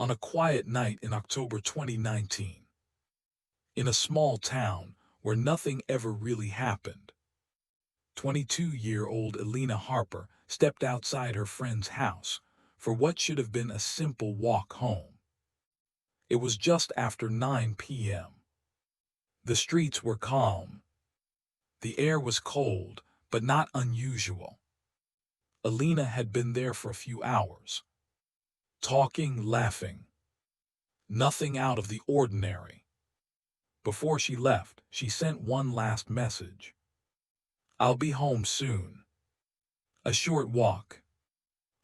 On a quiet night in October 2019, in a small town where nothing ever really happened, 22-year-old Elena Harper stepped outside her friend's house for what should have been a simple walk home. It was just after 9 p.m. The streets were calm. The air was cold, but not unusual. Elena had been there for a few hours, talking, laughing. Nothing out of the ordinary. Before she left, she sent one last message. "I'll be home soon." A short walk.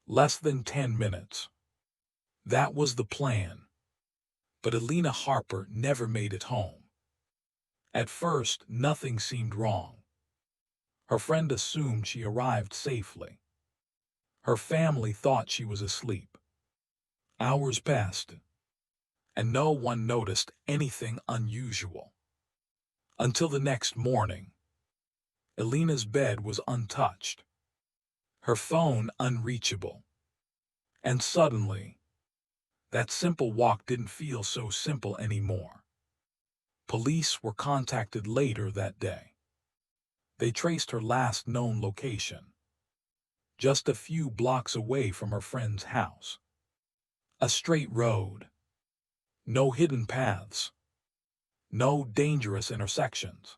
Less than 10 minutes. That was the plan. But Elena Harper never made it home. At first, nothing seemed wrong. Her friend assumed she arrived safely. Her family thought she was asleep. Hours passed, and no one noticed anything unusual. Until the next morning. Elena's bed was untouched, her phone unreachable. And suddenly, that simple walk didn't feel so simple anymore. Police were contacted later that day. They traced her last known location, just a few blocks away from her friend's house. A straight road. No hidden paths. No dangerous intersections.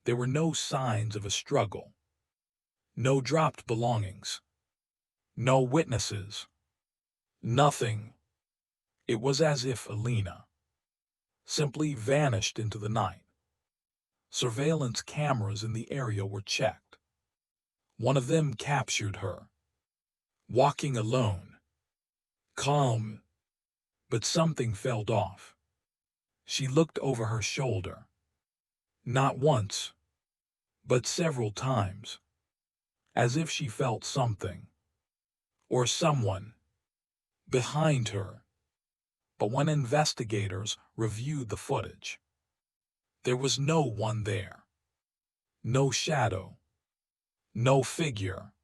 There were no signs of a struggle. No dropped belongings. No witnesses. Nothing. It was as if Elena simply vanished into the night. Surveillance cameras in the area were checked. One of them captured her, walking alone, calm, but something felt off. She looked over her shoulder. Not once, but several times, as if she felt something, or someone, behind her. But when investigators reviewed the footage, there was no one there. No shadow. No figure.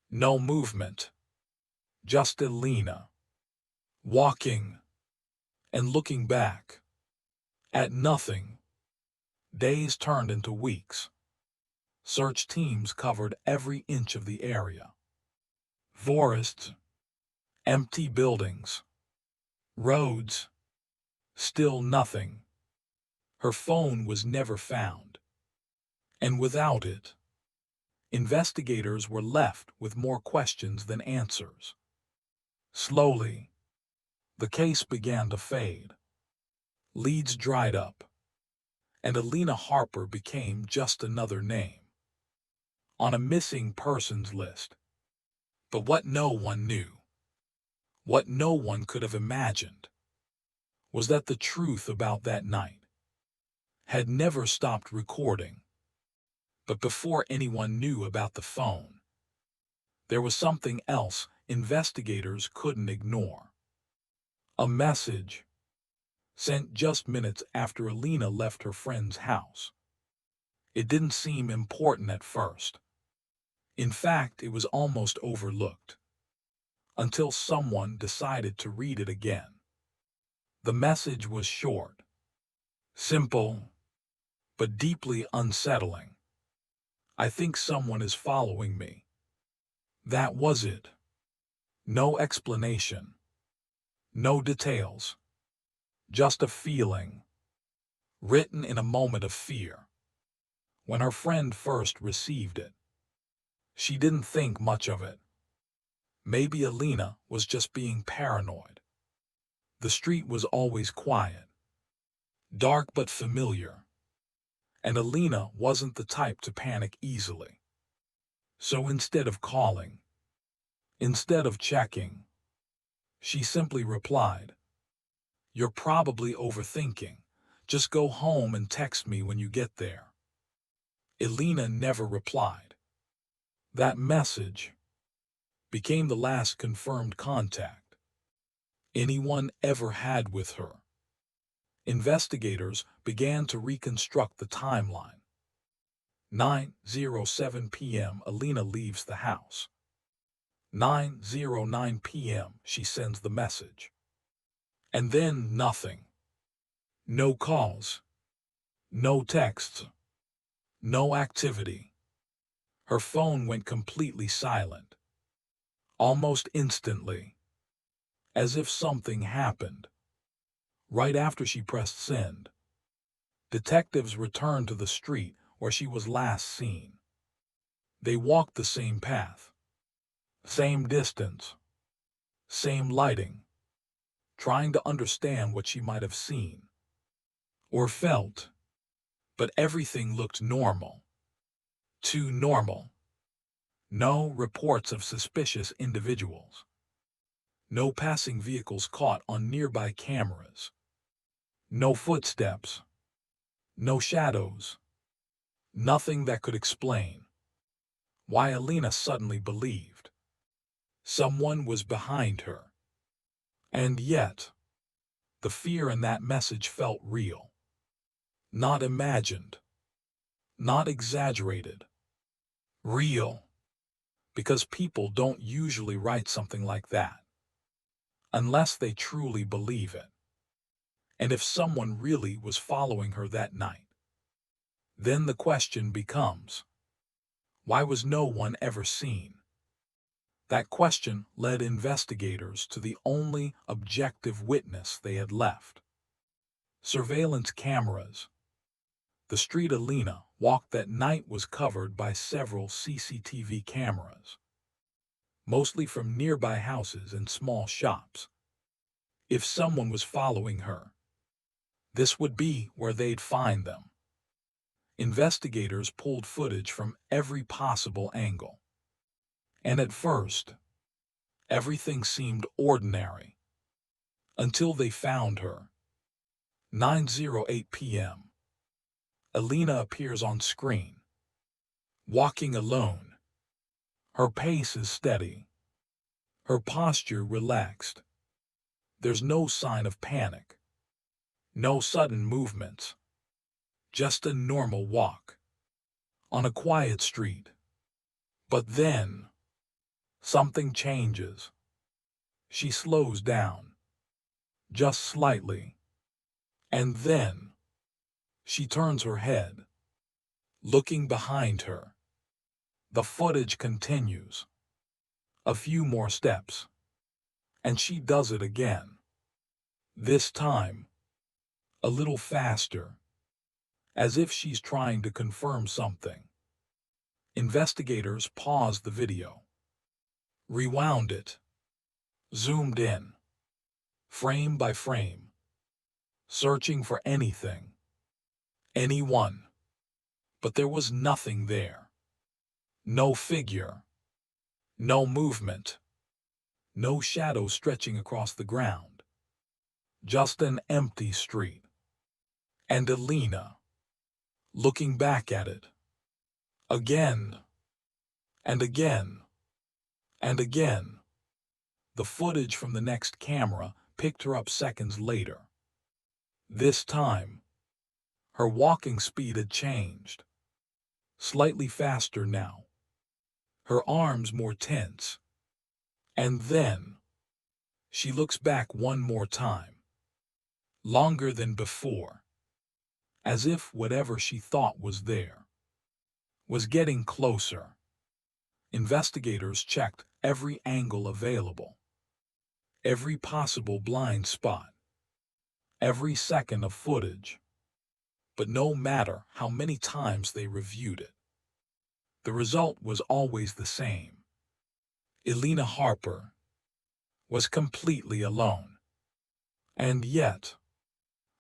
No movement. Just Elena, walking and looking back at nothing. Days turned into weeks. Search teams covered every inch of the area. Forests, empty buildings, roads, still nothing. Her phone was never found. And without it, investigators were left with more questions than answers. Slowly, the case began to fade. Leads dried up, and Elena Harper became just another name on a missing persons list. But what no one knew, what no one could have imagined, was that the truth about that night had never stopped recording. But before anyone knew about the phone, there was something else investigators couldn't ignore. A message sent just minutes after Elena left her friend's house. It didn't seem important at first. In fact, it was almost overlooked, until someone decided to read it again. The message was short, simple, but deeply unsettling. "I think someone is following me." That was it. No explanation. No details. Just a feeling, written in a moment of fear. When her friend first received it, she didn't think much of it. Maybe Elena was just being paranoid. The street was always quiet, dark but familiar, and Elena wasn't the type to panic easily. So instead of calling, instead of checking, she simply replied, "You're probably overthinking. Just go home and text me when you get there." Elena never replied. That message became the last confirmed contact anyone ever had with her. Investigators began to reconstruct the timeline. 9:07 p.m. Elena leaves the house. 9:09 p.m. she sends the message. And then nothing. No calls, no texts, no activity. Her phone went completely silent, almost instantly, as if something happened. Right after she pressed send, detectives returned to the street where she was last seen. They walked the same path, same distance, same lighting, trying to understand what she might have seen or felt, but everything looked normal. Too normal. No reports of suspicious individuals. No passing vehicles caught on nearby cameras. No footsteps. No shadows. Nothing that could explain why Elena suddenly believed someone was behind her. And yet, the fear in that message felt real. Not imagined. Not exaggerated. Real. Because people don't usually write something like that unless they truly believe it. And if someone really was following her that night, then the question becomes, why was no one ever seen? That question led investigators to the only objective witness they had left. Surveillance cameras. The street Elena walked that night was covered by several CCTV cameras, mostly from nearby houses and small shops. If someone was following her, this would be where they'd find them. Investigators pulled footage from every possible angle. And at first, everything seemed ordinary. Until they found her. 9:08 p.m. Elena appears on screen, walking alone. Her pace is steady. Her posture relaxed. There's no sign of panic. No sudden movements. Just a normal walk. On a quiet street. But then, something changes. She slows down. Just slightly. And then, she turns her head, looking behind her. The footage continues. A few more steps. And she does it again. This time, a little faster, as if she's trying to confirm something. Investigators paused the video, rewound it, zoomed in, frame by frame, searching for anything, anyone. But there was nothing there. No figure, no movement, no shadow stretching across the ground. Just an empty street. And Elena, looking back at it, again, and again, and again. The footage from the next camera picked her up seconds later. This time, her walking speed had changed. Slightly faster now. Her arms more tense. And then, she looks back one more time. Longer than before. As if whatever she thought was there was getting closer. Investigators checked every angle available. Every possible blind spot. Every second of footage. But no matter how many times they reviewed it, the result was always the same. Elena Harper was completely alone. And yet,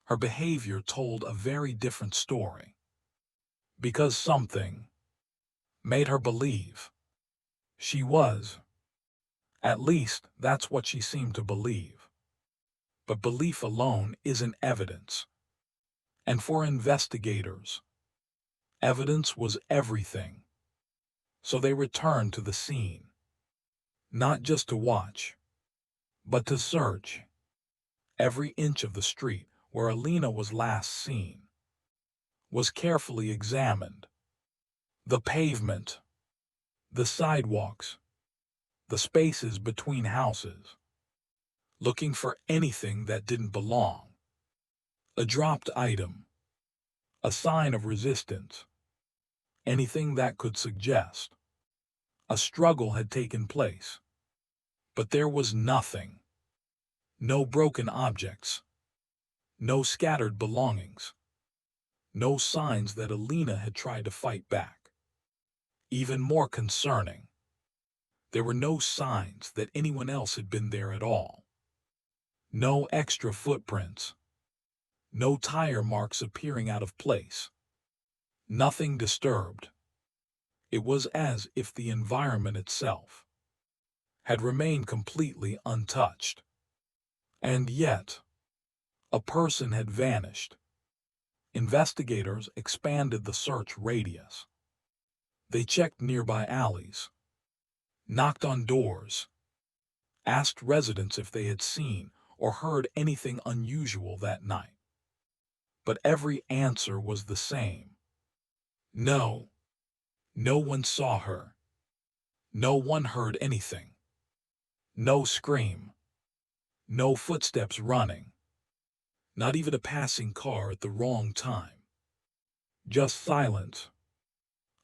her behavior told a very different story. Because something made her believe she was. At least, that's what she seemed to believe. But belief alone isn't evidence. And for investigators, evidence was everything. So they returned to the scene. Not just to watch, but to search. Every inch of the street where Elena was last seen was carefully examined. The pavement, the sidewalks, the spaces between houses. looking for anything that didn't belong. A dropped item, a sign of resistance, anything that could suggest a struggle had taken place. But there was nothing. No broken objects, no scattered belongings, no signs that Elena had tried to fight back. Even more concerning, there were no signs that anyone else had been there at all. No extra footprints, no tire marks appearing out of place. Nothing disturbed. It was as if the environment itself had remained completely untouched. And yet, a person had vanished. Investigators expanded the search radius. They checked nearby alleys, knocked on doors, asked residents if they had seen or heard anything unusual that night. But every answer was the same. No, no one saw her. No one heard anything. No scream. No footsteps running. Not even a passing car at the wrong time. Just silence.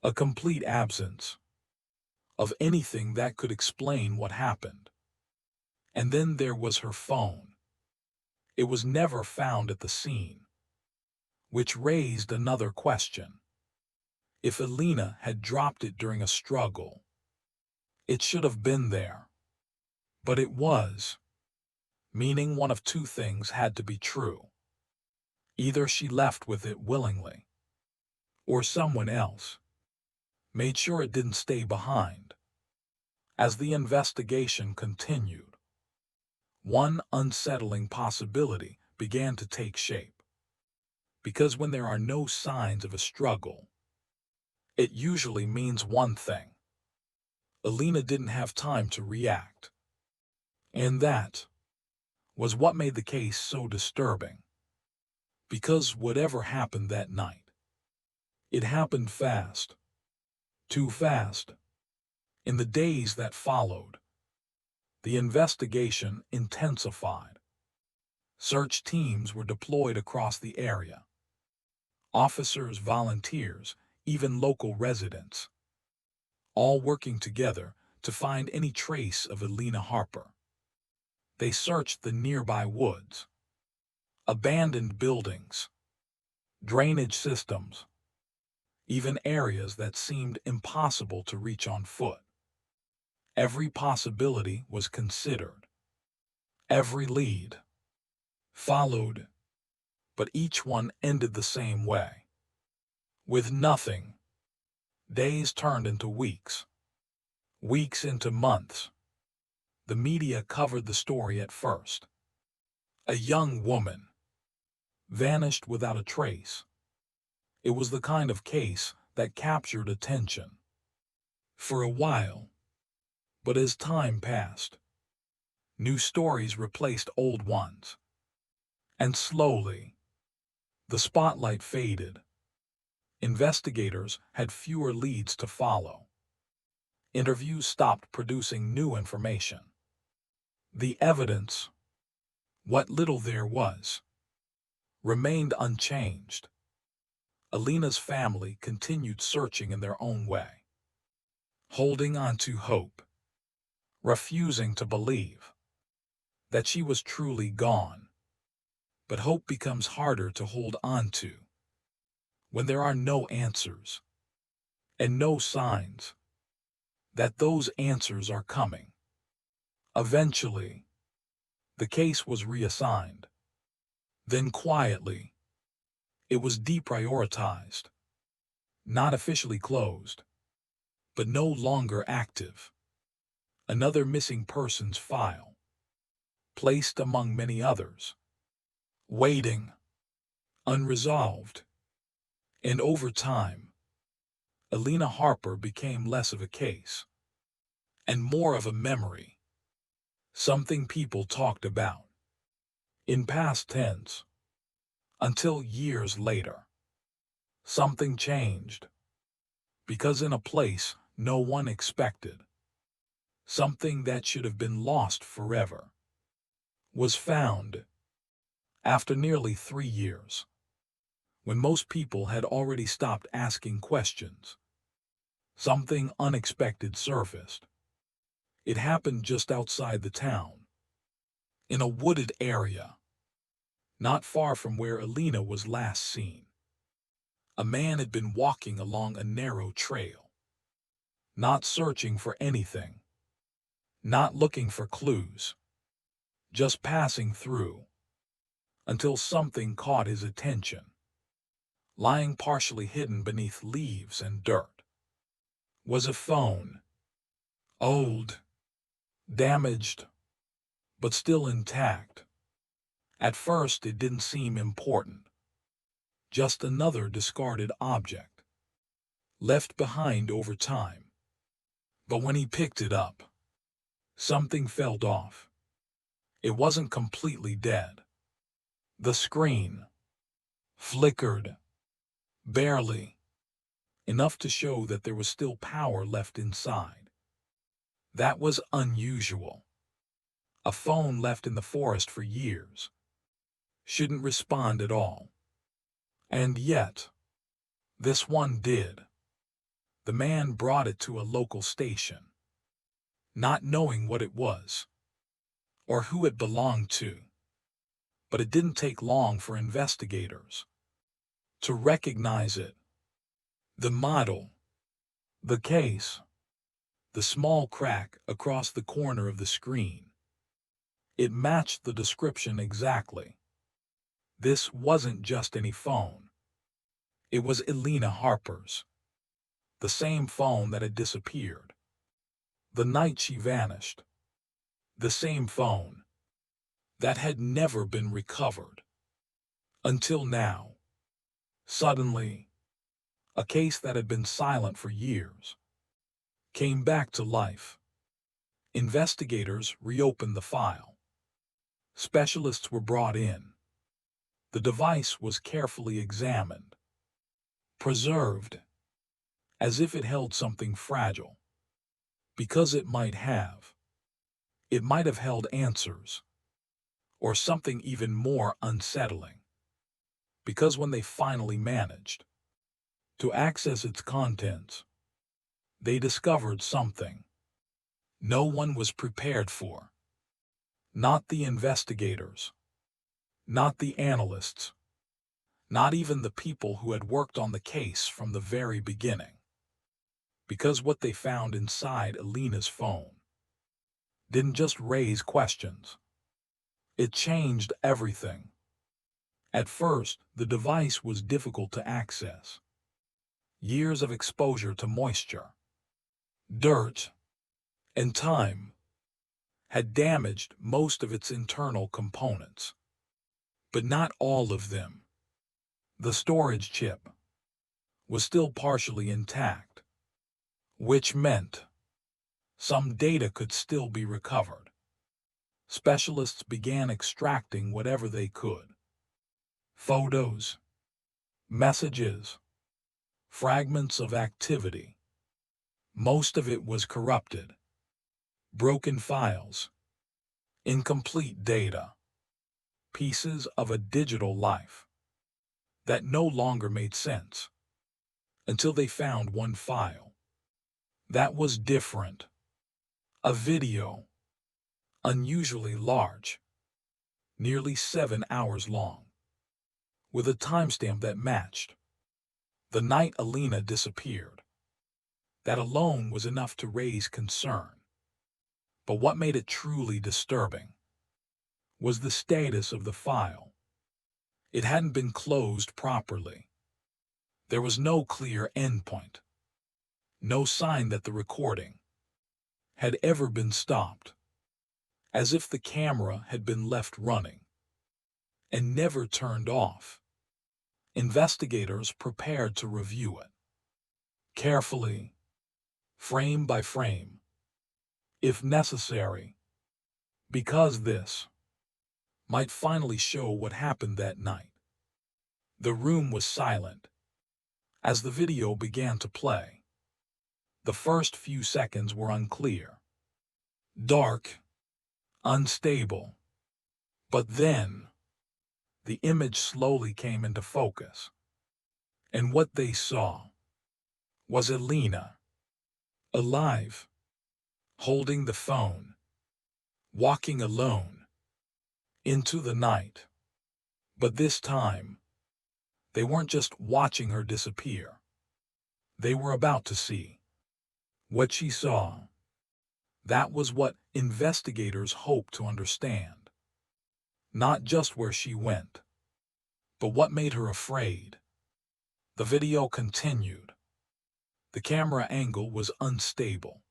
A complete absence of anything that could explain what happened. And then there was her phone. It was never found at the scene, which raised another question. If Elena had dropped it during a struggle, it should have been there. But it was, meaning one of two things had to be true. Either she left with it willingly, or someone else made sure it didn't stay behind. As the investigation continued, one unsettling possibility began to take shape. Because when there are no signs of a struggle, it usually means one thing. Elena didn't have time to react. And that was what made the case so disturbing. Because whatever happened that night, it happened fast. Too fast. In the days that followed, the investigation intensified. Search teams were deployed across the area. Officers, volunteers, even local residents, all working together to find any trace of Elena Harper. They searched the nearby woods, abandoned buildings, drainage systems, even areas that seemed impossible to reach on foot. Every possibility was considered. Every lead followed, but each one ended the same way. With nothing. Days turned into weeks. Weeks into months. The media covered the story at first. A young woman vanished without a trace. It was the kind of case that captured attention for a while. But as time passed, new stories replaced old ones. And slowly, the spotlight faded. Investigators had fewer leads to follow. Interviews stopped producing new information. The evidence, what little there was, remained unchanged. Elena's family continued searching in their own way, holding on to hope, refusing to believe that she was truly gone. But hope becomes harder to hold on to when there are no answers and no signs that those answers are coming. Eventually, the case was reassigned. Then quietly, it was deprioritized, not officially closed, but no longer active. Another missing persons file, placed among many others, waiting, unresolved. And over time, Elena Harper became less of a case and more of a memory, something people talked about in past tense. Until years later, something changed. Because in a place no one expected, something that should have been lost forever was found after nearly 3 years, when most people had already stopped asking questions. Something unexpected surfaced. It happened just outside the town, in a wooded area, not far from where Elena was last seen. A man had been walking along a narrow trail, not searching for anything, not looking for clues, just passing through, until something caught his attention. Lying partially hidden beneath leaves and dirt was a phone. Old, damaged, but still intact. At first it didn't seem important, just another discarded object, left behind over time. But when he picked it up, something felt off. It wasn't completely dead. The screen flickered, barely, enough to show that there was still power left inside. That was unusual. A phone left in the forest for years shouldn't respond at all. And yet, this one did. The man brought it to a local station, not knowing what it was or who it belonged to. But it didn't take long for investigators to recognize it. The model, the case, the small crack across the corner of the screen. It matched the description exactly. This wasn't just any phone. It was Elena Harper's. The same phone that had disappeared the night she vanished. The same phone that had never been recovered. Until now. Suddenly, a case that had been silent for years came back to life. Investigators reopened the file. Specialists were brought in. The device was carefully examined, preserved, as if it held something fragile. Because it might have. It might have held answers, or something even more unsettling. Because when they finally managed to access its contents, they discovered something no one was prepared for. Not the investigators, not the analysts, not even the people who had worked on the case from the very beginning. Because what they found inside Elena's phone didn't just raise questions. It changed everything. At first, the device was difficult to access. Years of exposure to moisture, dirt, and time had damaged most of its internal components. But not all of them. The storage chip was still partially intact, which meant some data could still be recovered. Specialists began extracting whatever they could. Photos, messages, fragments of activity. Most of it was corrupted. Broken files, incomplete data, pieces of a digital life that no longer made sense until they found one file that was different. A video, unusually large, nearly 7 hours long, with a timestamp that matched the night Elena disappeared. That alone was enough to raise concern. But what made it truly disturbing was the status of the file. It hadn't been closed properly. There was no clear endpoint, no sign that the recording had ever been stopped, as if the camera had been left running and never turned off. Investigators prepared to review it carefully, frame by frame, if necessary, because this might finally show what happened that night. The room was silent as the video began to play. The first few seconds were unclear, dark, unstable. But then, the image slowly came into focus, and what they saw was Elena, alive, holding the phone, walking alone into the night. But this time, they weren't just watching her disappear. They were about to see what she saw. That was what investigators hoped to understand. Not just where she went, but what made her afraid. The video continued. The camera angle was unstable,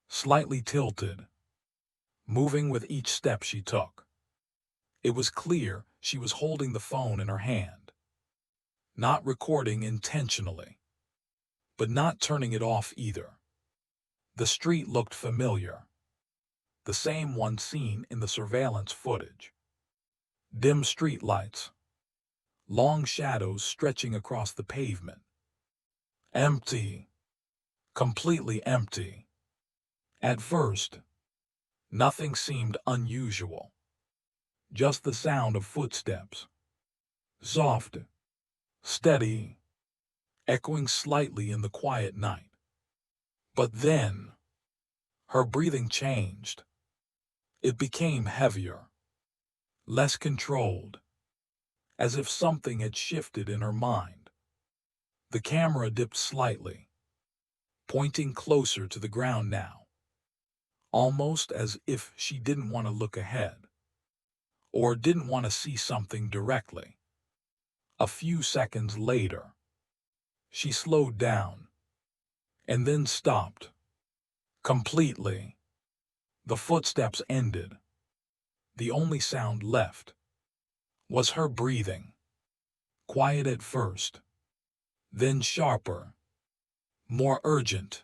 slightly tilted, moving with each step she took. It was clear she was holding the phone in her hand, not recording intentionally, but not turning it off either. The street looked familiar, the same one seen in the surveillance footage. Dim streetlights, long shadows stretching across the pavement. Empty, completely empty. At first, nothing seemed unusual, just the sound of footsteps. Soft, steady, echoing slightly in the quiet night. But then, her breathing changed. It became heavier, less controlled, as if something had shifted in her mind. The camera dipped slightly, pointing closer to the ground now, almost as if she didn't want to look ahead, or didn't want to see something directly. A few seconds later, she slowed down, and then stopped. Completely. The footsteps ended. The only sound left was her breathing. Quiet at first, then sharper, more urgent.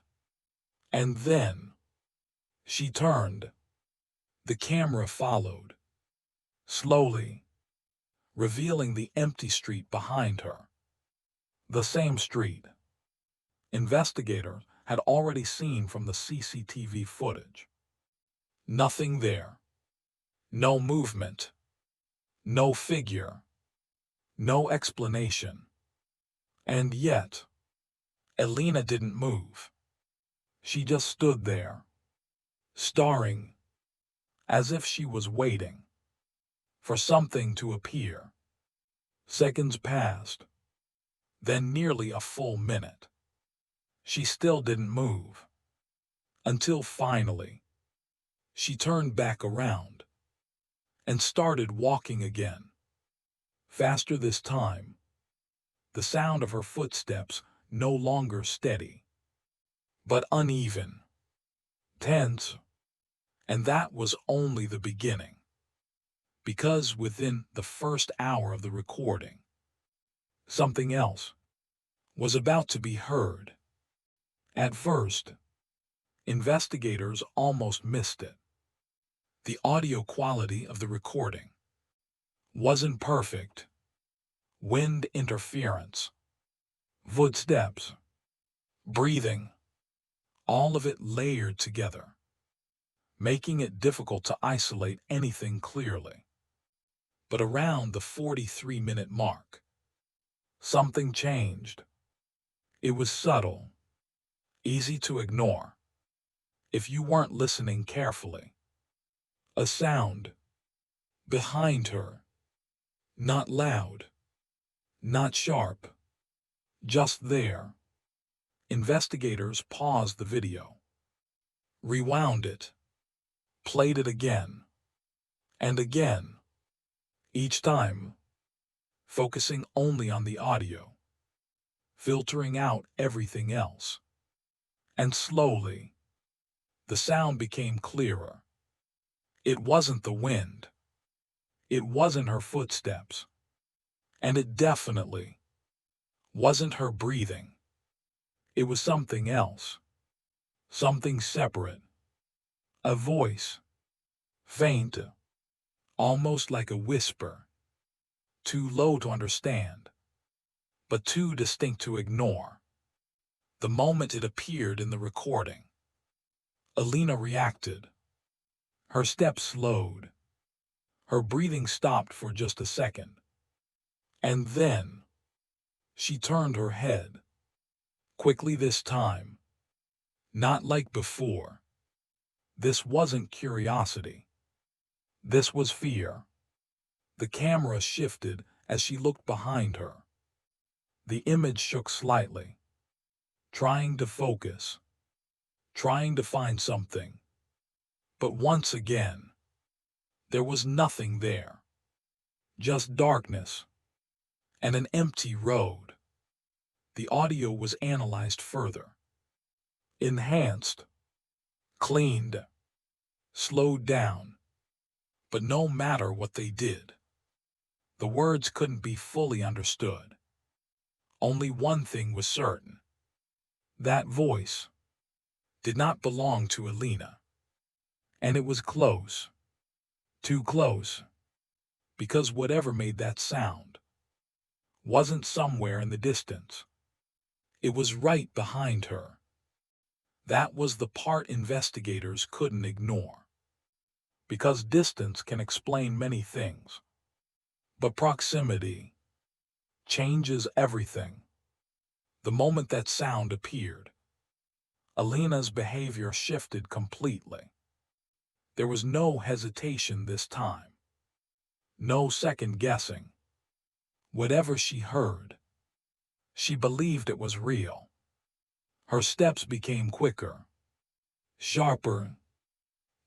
And then, she turned. The camera followed, slowly, revealing the empty street behind her. The same street investigators had already seen from the CCTV footage. Nothing there. No movement. No figure. No explanation. And yet, Elena didn't move. She just stood there, staring, as if she was waiting for something to appear. Seconds passed, then nearly a full minute. She still didn't move, until finally, she turned back around and started walking again. Faster this time, the sound of her footsteps no longer steady, but uneven, tense, and that was only the beginning. Because within the first hour of the recording, something else was about to be heard. At first, investigators almost missed it. The audio quality of the recording wasn't perfect. Wind interference, footsteps, breathing, all of it layered together, making it difficult to isolate anything clearly. But around the 43-minute mark, something changed. It was subtle, easy to ignore if you weren't listening carefully. A sound behind her, not loud, not sharp, just there. Investigators paused the video, rewound it, played it again, and again, each time focusing only on the audio, filtering out everything else. And slowly, the sound became clearer. It wasn't the wind. It wasn't her footsteps. And it definitely wasn't her breathing. It was something else. Something separate. A voice. Faint. Almost like a whisper. Too low to understand, but too distinct to ignore. The moment it appeared in the recording, Elena reacted. Her steps slowed. Her breathing stopped for just a second. And then, she turned her head. Quickly this time. Not like before. This wasn't curiosity. This was fear. The camera shifted as she looked behind her. The image shook slightly, trying to focus, trying to find something. But once again, there was nothing there. Just darkness and an empty road. The audio was analyzed further. Enhanced, cleaned, slowed down. But no matter what they did, the words couldn't be fully understood. Only one thing was certain. That voice did not belong to Elena. And it was close. Too close. Because whatever made that sound wasn't somewhere in the distance. It was right behind her. That was the part investigators couldn't ignore. Because distance can explain many things. But proximity changes everything. The moment that sound appeared, Elena's behavior shifted completely. There was no hesitation this time. No second guessing. Whatever she heard, she believed it was real. Her steps became quicker, sharper.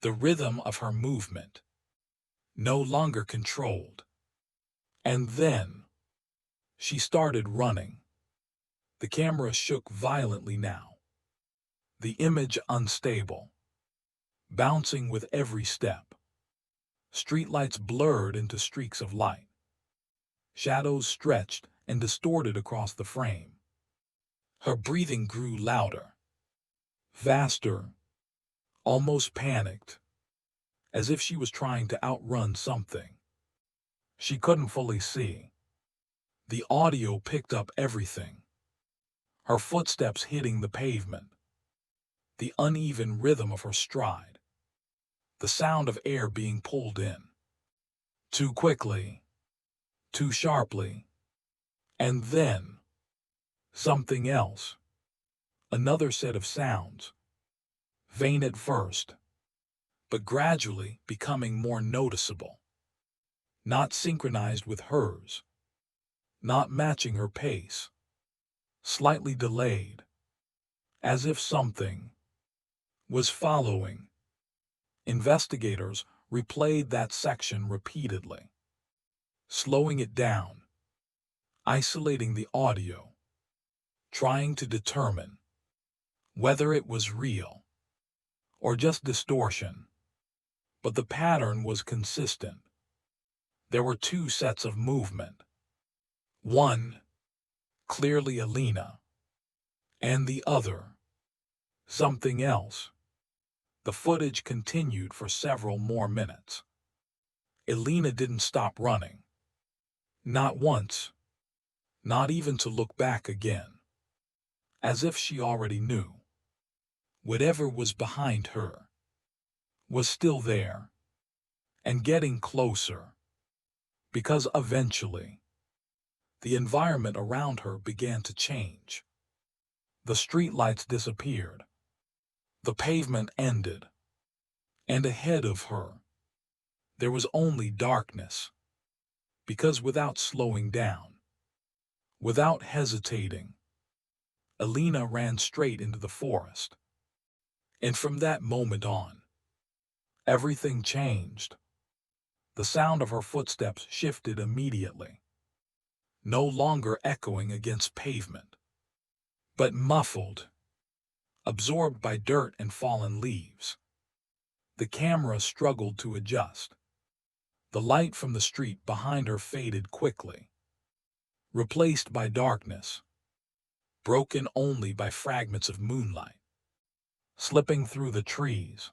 The rhythm of her movement no longer controlled. And then, she started running. The camera shook violently now. The image unstable, bouncing with every step. Streetlights blurred into streaks of light. Shadows stretched and distorted across the frame. Her breathing grew louder, faster, almost panicked, as if she was trying to outrun something she couldn't fully see. The audio picked up everything. Her footsteps hitting the pavement, the uneven rhythm of her stride, the sound of air being pulled in. Too quickly, too sharply, and then something else. Another set of sounds, faint at first, but gradually becoming more noticeable. Not synchronized with hers, not matching her pace, slightly delayed, as if something was following. Investigators replayed that section repeatedly, slowing it down, isolating the audio, trying to determine whether it was real or just distortion. But the pattern was consistent. There were two sets of movement. One, clearly Elena, and the other, something else. The footage continued for several more minutes. Elena didn't stop running. Not once. Not even to look back again. As if she already knew. Whatever was behind her was still there and getting closer. Because eventually, the environment around her began to change. The streetlights disappeared. The pavement ended. And ahead of her, there was only darkness. Because without slowing down, without hesitating, Elena ran straight into the forest. And from that moment on, everything changed. The sound of her footsteps shifted immediately, no longer echoing against pavement, but muffled, absorbed by dirt and fallen leaves. The camera struggled to adjust. The light from the street behind her faded quickly, replaced by darkness, broken only by fragments of moonlight. Slipping through the trees,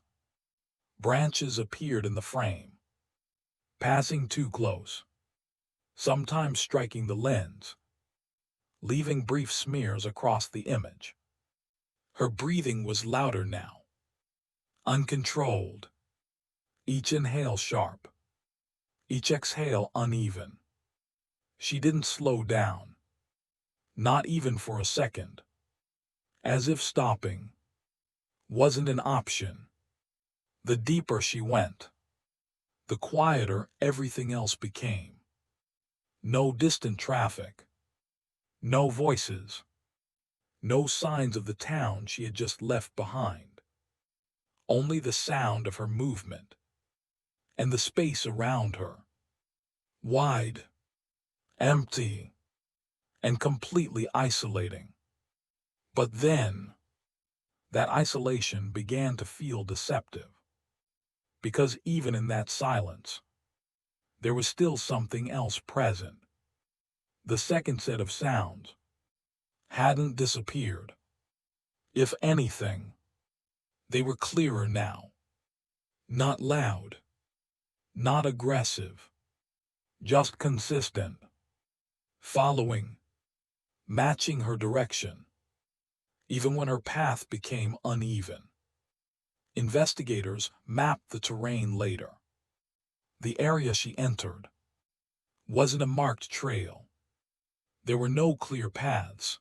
branches appeared in the frame, passing too close, sometimes striking the lens, leaving brief smears across the image. Her breathing was louder now, uncontrolled, each inhale sharp, each exhale uneven. She didn't slow down, not even for a second, as if stopping wasn't an option. The deeper she went, the quieter everything else became. No distant traffic, no voices, no signs of the town she had just left behind. Only the sound of her movement and the space around her. Wide, empty, and completely isolating. But then, that isolation began to feel deceptive. Because even in that silence, there was still something else present. The second set of sounds hadn't disappeared. If anything, they were clearer now. Not loud, not aggressive, just consistent, following, matching her direction, even when her path became uneven. Investigators mapped the terrain later. The area she entered wasn't a marked trail. There were no clear paths,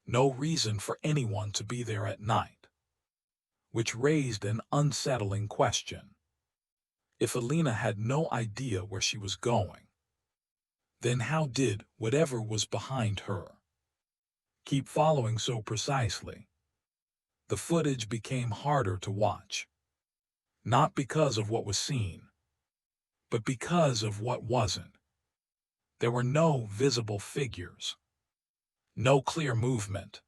no reason for anyone to be there at night, which raised an unsettling question. If Elena had no idea where she was going, then how did whatever was behind her keep following so precisely? The footage became harder to watch, not because of what was seen, but because of what wasn't. There were no visible figures, no clear movement,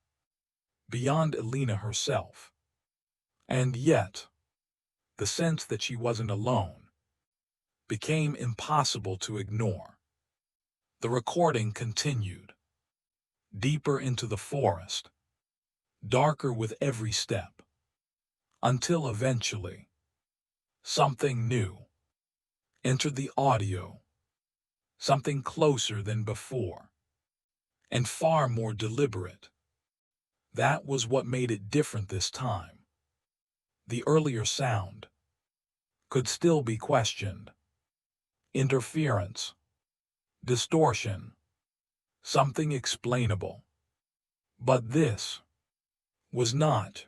beyond Elena herself. And yet, the sense that she wasn't alone became impossible to ignore. The recording continued, deeper into the forest, darker with every step, until eventually, something new entered the audio, something closer than before, and far more deliberate. That was what made it different this time. The earlier sound could still be questioned. Interference, distortion, something explainable. But this was not.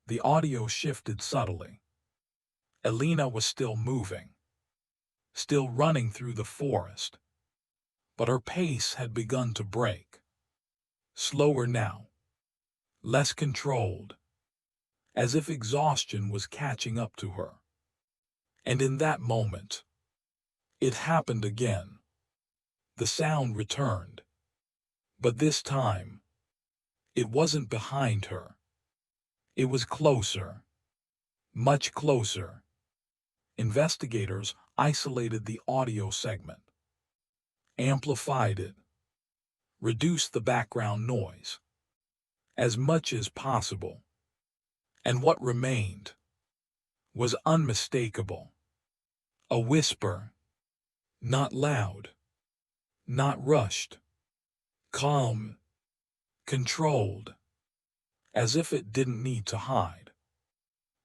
The audio shifted subtly. Elena was still moving, still running through the forest, but her pace had begun to break. Slower now, less controlled, as if exhaustion was catching up to her. And in that moment, it happened again. The sound returned, but this time, it wasn't behind her. It was closer, much closer. Investigators isolated the audio segment, amplified it, reduced the background noise as much as possible. And what remained was unmistakable. A whisper, not loud, not rushed, calm, controlled, as if it didn't need to hide.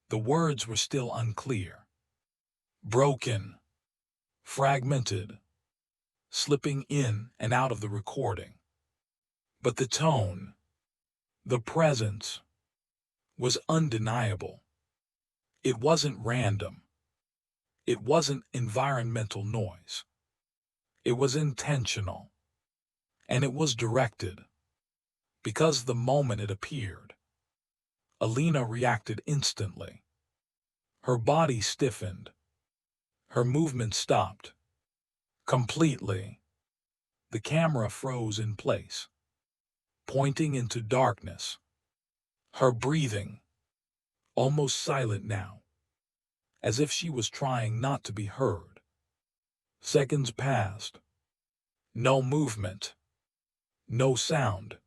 The words were still unclear, broken, fragmented, slipping in and out of the recording. But the tone, the presence, was undeniable. It wasn't random. It wasn't environmental noise. It was intentional. And it was directed. Because the moment it appeared, Elena reacted instantly. Her body stiffened. Her movement stopped. Completely. The camera froze in place, pointing into darkness. Her breathing, almost silent now, as if she was trying not to be heard. Seconds passed. No movement. No sound,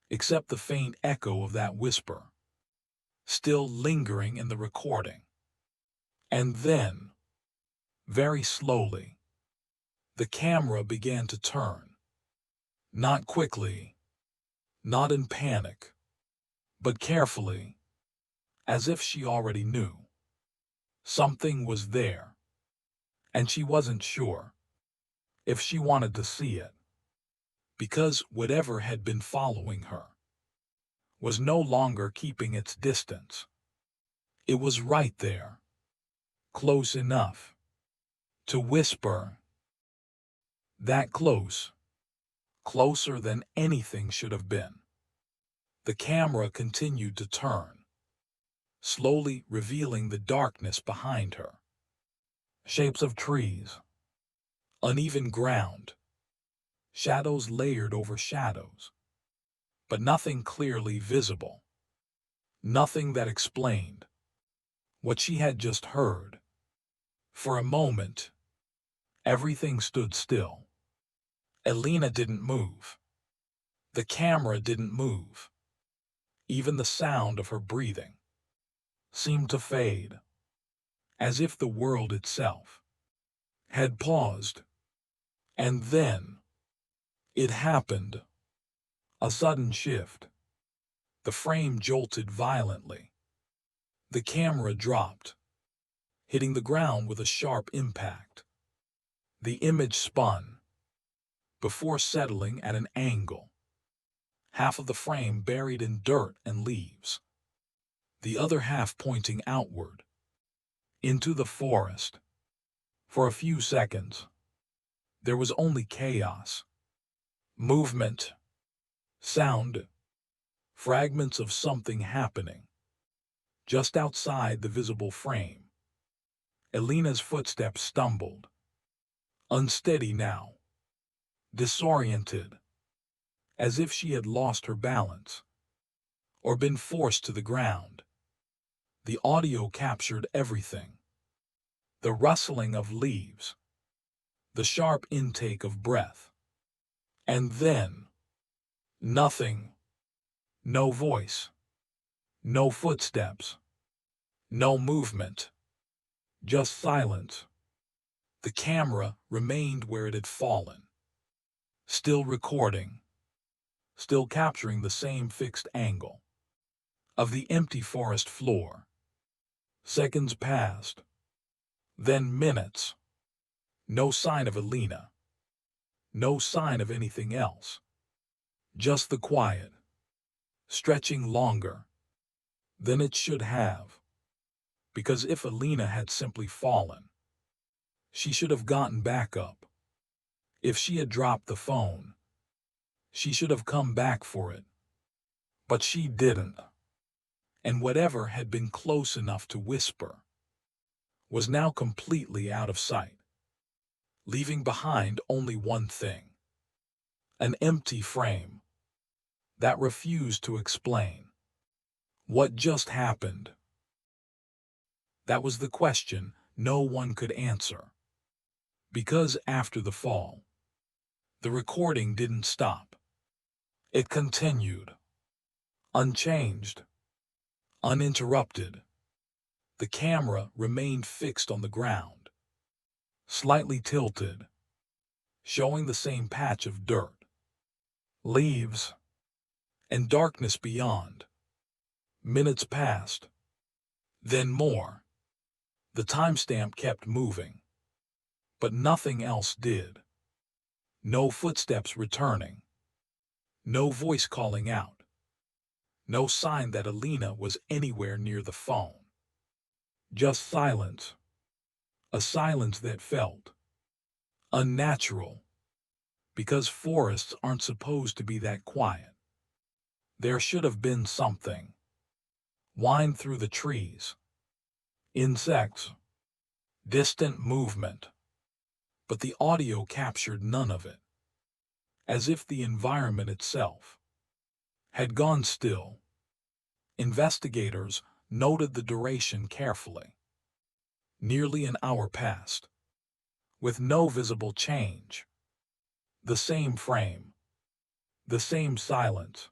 except the faint echo of that whisper, still lingering in the recording. And then, very slowly, the camera began to turn. Not quickly, not in panic, but carefully, as if she already knew. Something was there. and she wasn't sure if she wanted to see it, because whatever had been following her was no longer keeping its distance. It was right there, close enough to whisper. That close, closer than anything should have been. The camera continued to turn, slowly revealing the darkness behind her. Shapes of trees, uneven ground, shadows layered over shadows, but nothing clearly visible. Nothing that explained what she had just heard. For a moment, everything stood still. Elena didn't move. The camera didn't move. Even the sound of her breathing seemed to fade, as if the world itself had paused. And then it happened. A sudden shift. The frame jolted violently. The camera dropped, hitting the ground with a sharp impact. The image spun before settling at an angle, half of the frame buried in dirt and leaves, the other half pointing outward into the forest. For a few seconds, there was only chaos, movement, sound, fragments of something happening just outside the visible frame. Elena's footsteps stumbled, unsteady now, disoriented, as if she had lost her balance or been forced to the ground. The audio captured everything. The rustling of leaves, the sharp intake of breath. And then, nothing. No voice. No footsteps. No movement. Just silence. The camera remained where it had fallen, still recording, still capturing the same fixed angle of the empty forest floor. Seconds passed, then minutes. No sign of Elena. No sign of anything else. Just the quiet, stretching longer than it should have. Because if Elena had simply fallen, she should have gotten back up. If she had dropped the phone, she should have come back for it. But she didn't. And whatever had been close enough to whisper was now completely out of sight, leaving behind only one thing: an empty frame that refused to explain what just happened. That was the question no one could answer. Because after the fall, the recording didn't stop. It continued, unchanged, uninterrupted. The camera remained fixed on the ground, slightly tilted, showing the same patch of dirt, leaves, and darkness beyond. Minutes passed, then more. The timestamp kept moving, but nothing else did. No footsteps returning, no voice calling out, no sign that Elena was anywhere near the phone. Just silence, a silence that felt unnatural, because forests aren't supposed to be that quiet. There should have been something. Wind through the trees, insects, distant movement. But the audio captured none of it, as if the environment itself had gone still. Investigators noted the duration carefully. Nearly an hour passed, with no visible change. The same frame, the same silence,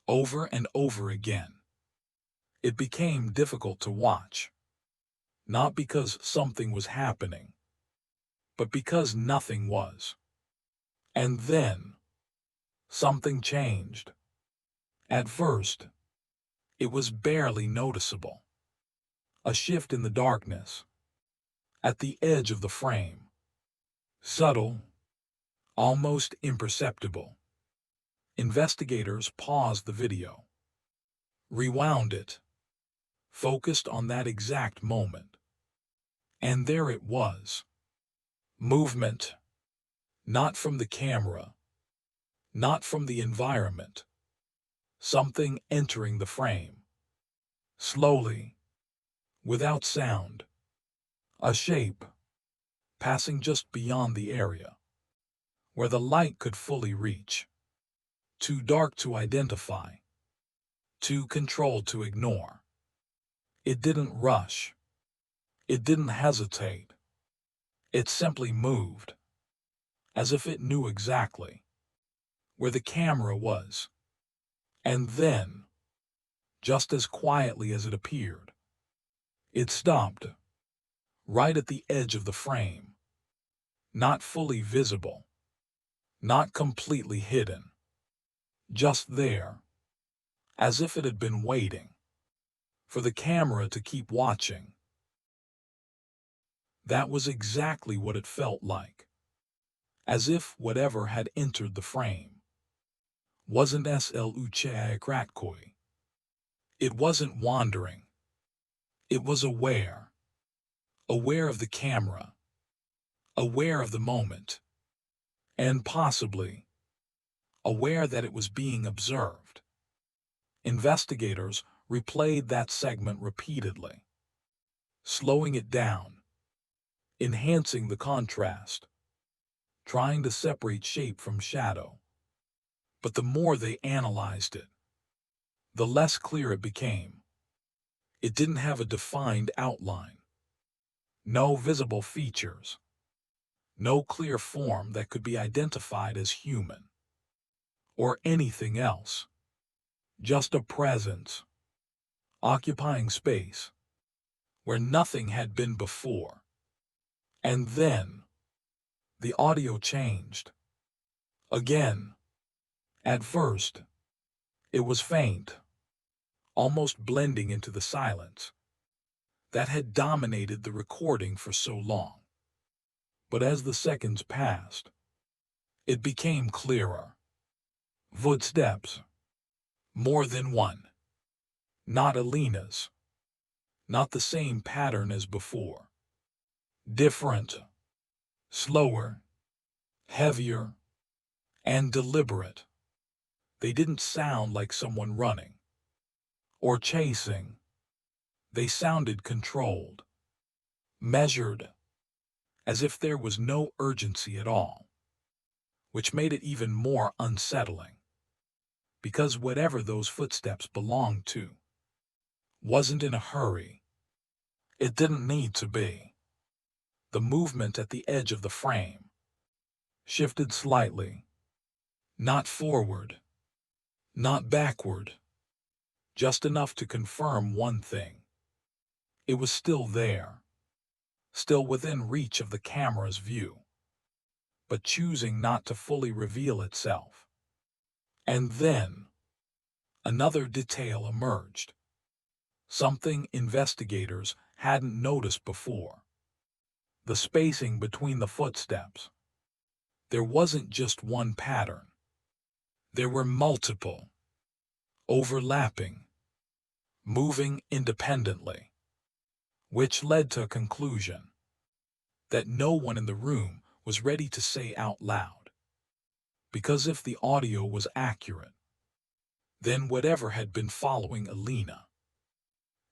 over and over again. It became difficult to watch, not because something was happening, but because nothing was. And then, something changed. At first, it was barely noticeable. A shift in the darkness, at the edge of the frame. Subtle, almost imperceptible. Investigators paused the video, rewound it, focused on that exact moment. And there it was. Movement. Not from the camera, not from the environment. Something entering the frame. Slowly, without sound. A shape, passing just beyond the area, where the light could fully reach. Too dark to identify. Too controlled to ignore. It didn't rush. It didn't hesitate. It simply moved, as if it knew exactly where the camera was. And then, just as quietly as it appeared, it stopped, right at the edge of the frame. Not fully visible, not completely hidden. Just there, as if it had been waiting for the camera to keep watching. That was exactly what it felt like. As if whatever had entered the frame wasn't sluchakrakoi. It wasn't wandering. It was aware. Aware of the camera. Aware of the moment. And possibly aware that it was being observed. Investigators replayed that segment repeatedly, slowing it down, enhancing the contrast, trying to separate shape from shadow. But the more they analyzed it, the less clear it became. It didn't have a defined outline, no visible features, no clear form that could be identified as human or anything else. Just a presence, occupying space where nothing had been before. And then, the audio changed. Again. At first, it was faint, almost blending into the silence that had dominated the recording for so long. But as the seconds passed, it became clearer. Footsteps. More than one. Not Elena's. Not the same pattern as before. Different. Slower. Heavier. And deliberate. They didn't sound like someone running or chasing. They sounded controlled, measured, as if there was no urgency at all, which made it even more unsettling, because whatever those footsteps belonged to wasn't in a hurry. It didn't need to be. The movement at the edge of the frame shifted slightly, not forward, not backward, just enough to confirm one thing. It was still there, still within reach of the camera's view, but choosing not to fully reveal itself. And then, another detail emerged, something investigators hadn't noticed before. The spacing between the footsteps. There wasn't just one pattern. There were multiple, overlapping, moving independently, which led to a conclusion that no one in the room was ready to say out loud. Because if the audio was accurate, then whatever had been following Elena,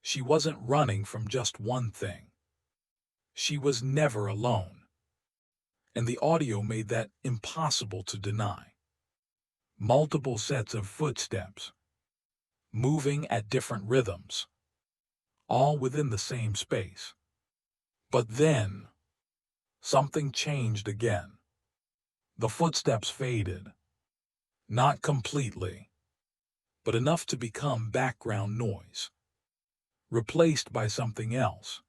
she wasn't running from just one thing. She was never alone. And the audio made that impossible to deny. Multiple sets of footsteps, moving at different rhythms, all within the same space. But then, something changed again. The footsteps faded. Not completely, but enough to become background noise. Replaced by something else.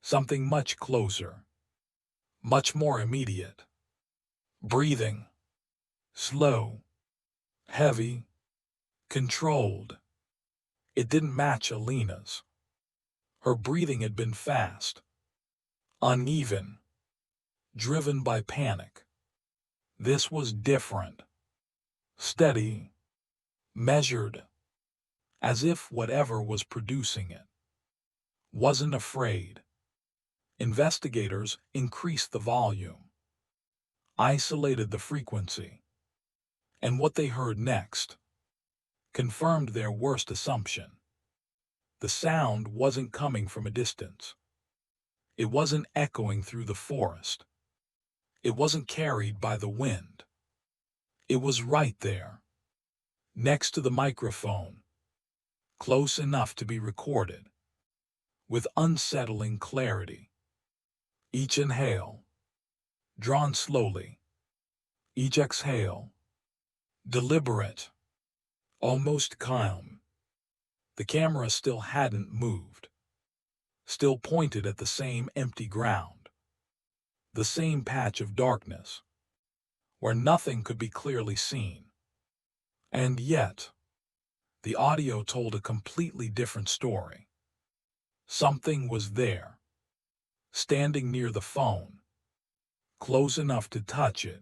Something much closer. Much more immediate. Breathing. Slow. Heavy. Controlled. It didn't match Elena's. Her breathing had been fast. uneven, driven by panic. This was different, steady, measured, as if whatever was producing it wasn't afraid. Investigators increased the volume, isolated the frequency, and what they heard next confirmed their worst assumption. The sound wasn't coming from a distance. It wasn't echoing through the forest. It wasn't carried by the wind. It was right there, next to the microphone, close enough to be recorded, with unsettling clarity. Each inhale, drawn slowly. Each exhale, deliberate, almost calm. The camera still hadn't moved, still pointed at the same empty ground, the same patch of darkness, where nothing could be clearly seen. And yet, the audio told a completely different story. Something was there, standing near the phone, close enough to touch it,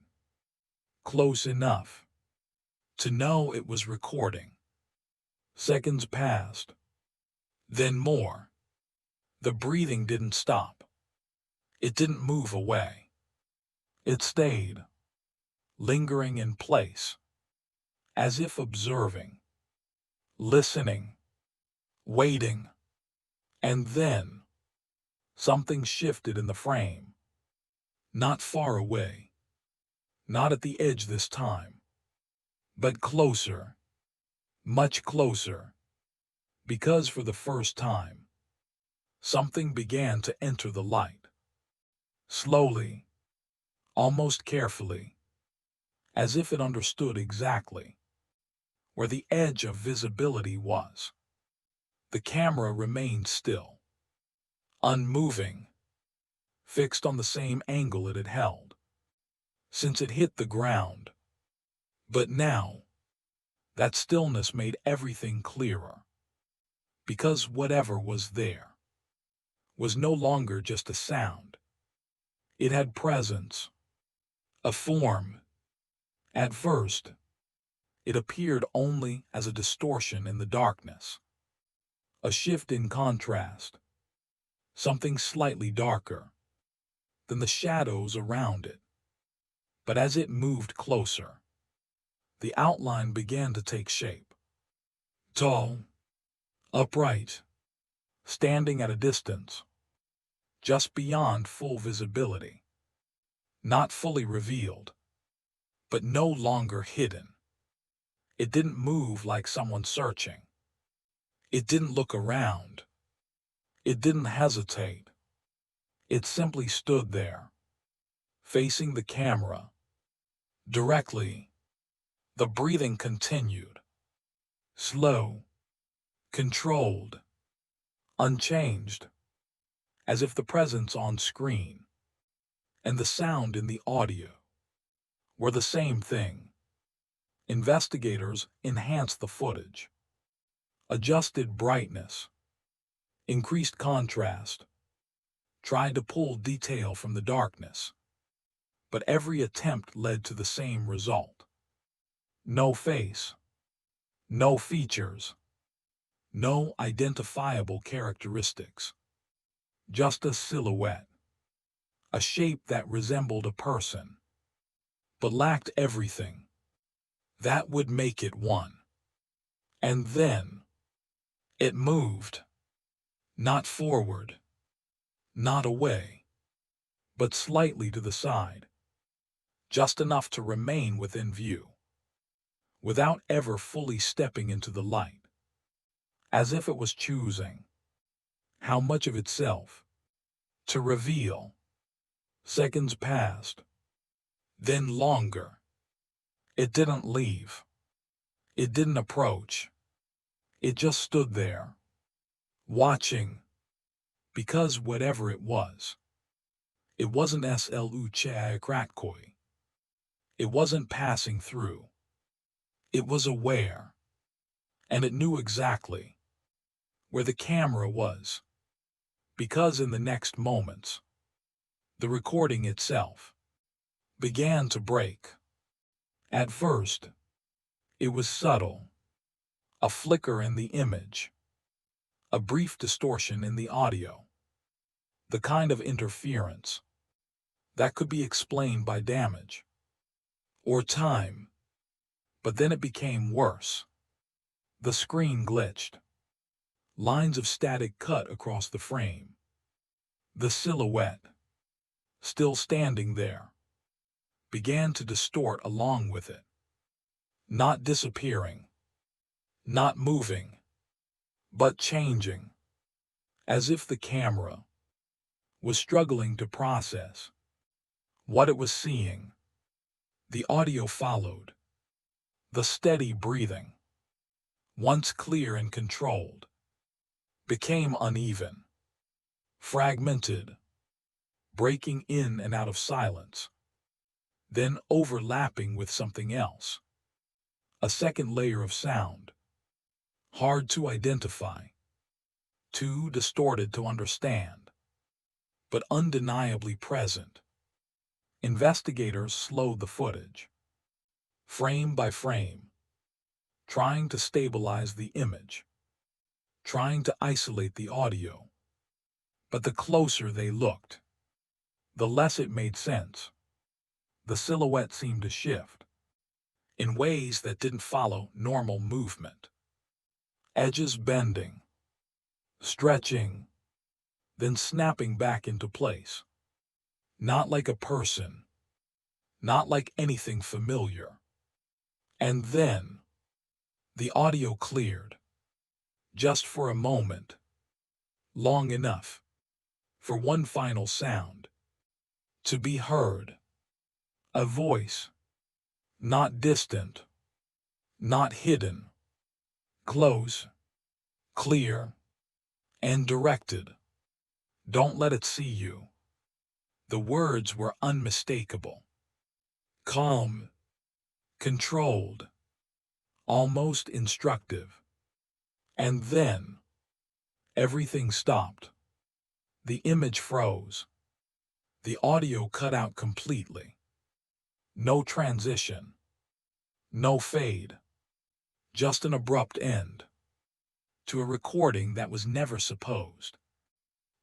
close enough to know it was recording. Seconds passed, then more. The breathing didn't stop. It didn't move away. It stayed, lingering in place, as if observing, listening, waiting. And then, something shifted in the frame. Not far away. Not at the edge this time. But closer. Much closer. Because for the first time, something began to enter the light. Slowly, almost carefully, as if it understood exactly where the edge of visibility was. The camera remained still, unmoving, fixed on the same angle it had held since it hit the ground. But now, that stillness made everything clearer, because whatever was there was no longer just a sound. It had presence, a form. At first, it appeared only as a distortion in the darkness, a shift in contrast, something slightly darker than the shadows around it. But as it moved closer, the outline began to take shape. Tall, upright, standing at a distance, just beyond full visibility. Not fully revealed, but no longer hidden. It didn't move like someone searching. It didn't look around. It didn't hesitate. It simply stood there, facing the camera, directly. The breathing continued, slow, controlled, unchanged, as if the presence on screen and the sound in the audio were the same thing. Investigators enhanced the footage, adjusted brightness, increased contrast, tried to pull detail from the darkness, but every attempt led to the same result. No face, no features, no identifiable characteristics, just a silhouette, a shape that resembled a person, but lacked everything that would make it one. And then, it moved, not forward, not away, but slightly to the side, just enough to remain within view, without ever fully stepping into the light, as if it was choosing how much of itself to reveal. Seconds passed, then longer. It didn't leave. It didn't approach. It just stood there, watching, because whatever it wasn't sluchakrakoi. It wasn't passing through. It was aware, and it knew exactly where the camera was, because in the next moments, The recording itself began to break. At first, it was subtle, a flicker in the image, a brief distortion in the audio, the kind of interference that could be explained by damage or time. But then it became worse. The screen glitched. Lines of static cut across the frame. The silhouette, still standing there, began to distort along with it. Not disappearing, not moving, but changing, as if the camera was struggling to process what it was seeing. The audio followed. The steady breathing, once clear and controlled, became uneven, fragmented, breaking in and out of silence, then overlapping with something else. A second layer of sound, hard to identify, too distorted to understand, but undeniably present. Investigators slowed the footage, frame by frame, trying to stabilize the image, trying to isolate the audio. But the closer they looked, the less it made sense. The silhouette seemed to shift in ways that didn't follow normal movement. Edges bending, stretching, then snapping back into place. Not like a person, not like anything familiar. And then, the audio cleared, just for a moment, long enough for one final sound to be heard. A voice, not distant, not hidden, close, clear, and directed. Don't let it see you. The words were unmistakable. Calm, controlled, almost instructive. And then, everything stopped. The image froze. The audio cut out completely. No transition. No fade. Just an abrupt end to a recording that was never supposed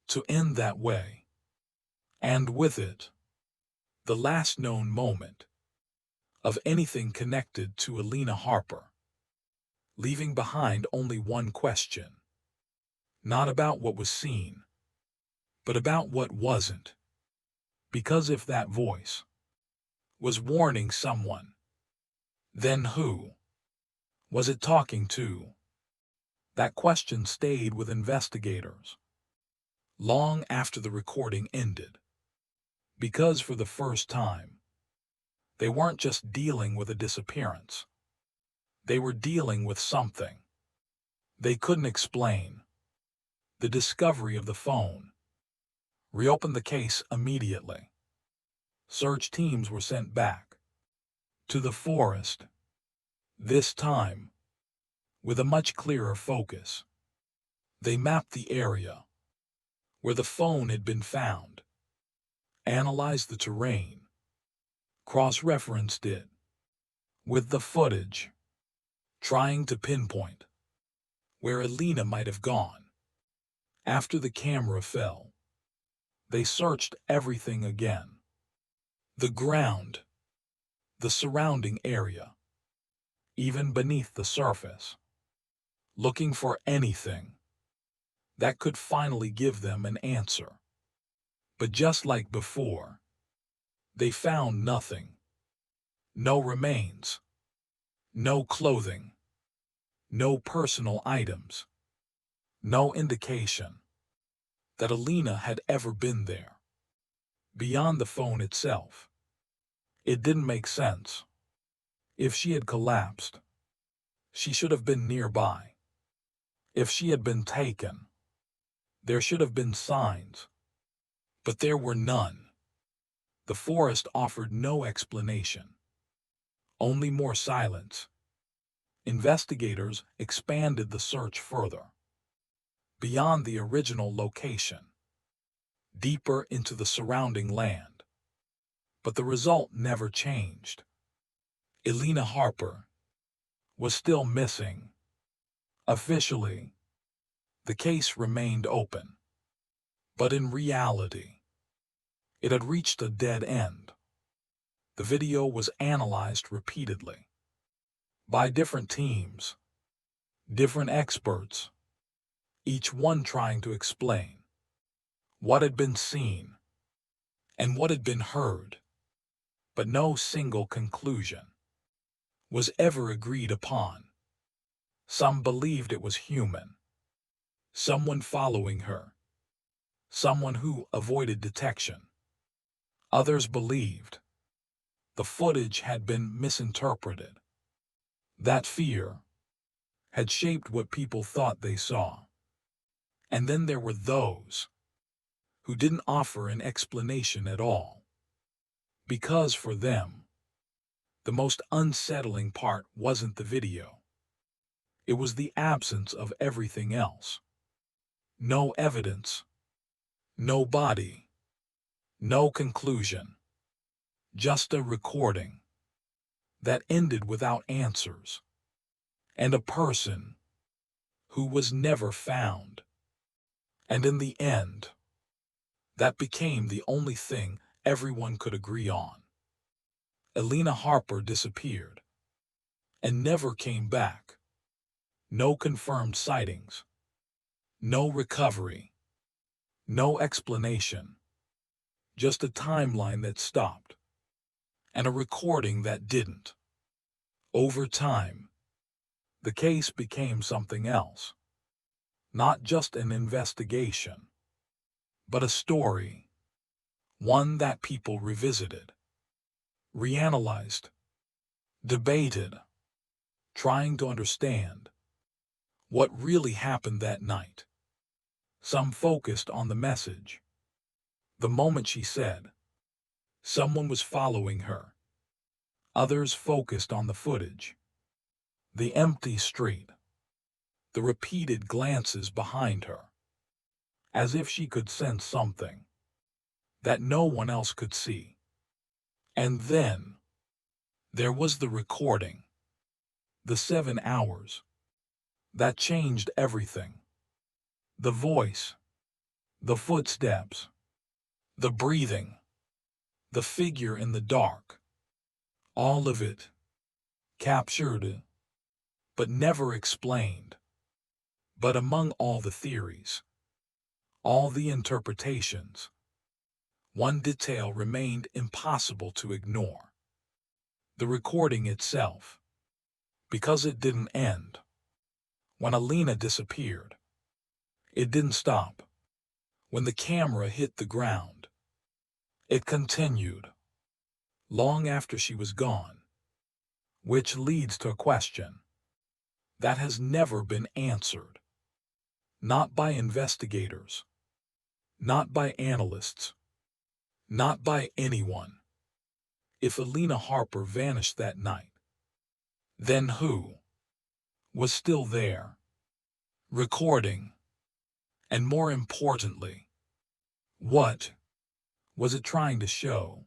to end that way. And with it, the last known moment of anything connected to Elena Harper, leaving behind only one question. Not about what was seen, but about what wasn't. Because if that voice was warning someone, then who was it talking to? That question stayed with investigators long after the recording ended. Because for the first time, they weren't just dealing with a disappearance. They were dealing with something they couldn't explain. The discovery of the phone reopened the case immediately. Search teams were sent back to the forest, this time with a much clearer focus. They mapped the area where the phone had been found, analyzed the terrain, cross-referenced it with the footage, trying to pinpoint where Elena might have gone. After the camera fell, they searched everything again. The ground, the surrounding area, even beneath the surface, looking for anything that could finally give them an answer. But just like before, they found nothing. No remains, no clothing, no personal items, no indication that Elena had ever been there. Beyond the phone itself, it didn't make sense. If she had collapsed, she should have been nearby. If she had been taken, there should have been signs. But there were none. The forest offered no explanation, only more silence. Investigators expanded the search further, beyond the original location, deeper into the surrounding land. But the result never changed. Elena Harper was still missing. Officially, the case remained open. But in reality, it had reached a dead end. The video was analyzed repeatedly by different teams, different experts, each one trying to explain what had been seen and what had been heard, but no single conclusion was ever agreed upon. Some believed it was human, someone following her, someone who avoided detection. Others believed the footage had been misinterpreted, that fear had shaped what people thought they saw. And then there were those who didn't offer an explanation at all, because for them, the most unsettling part wasn't the video. It was the absence of everything else. No evidence, no body, no conclusion, just a recording that ended without answers, and a person who was never found. And in the end, that became the only thing everyone could agree on. Elena Harper disappeared and never came back. No confirmed sightings, no recovery, no explanation, just a timeline that stopped and a recording that didn't. Over time, the case became something else. Not just an investigation, but a story. One that people revisited, reanalyzed, debated, trying to understand what really happened that night. Some focused on the message, the moment she said someone was following her. Others focused on the footage, the empty street, the repeated glances behind her, as if she could sense something that no one else could see. And then there was the recording, the 7 hours, that changed everything. The voice, the footsteps, the breathing, the figure in the dark, all of it captured, but never explained. But among all the theories, all the interpretations, one detail remained impossible to ignore. The recording itself, because it didn't end. When Elena disappeared, it didn't stop. When the camera hit the ground, it continued long after she was gone. Which leads to a question that has never been answered. Not by investigators, not by analysts, not by anyone. If Elena Harper vanished that night, then who was still there, recording? And more importantly, what was it trying to show?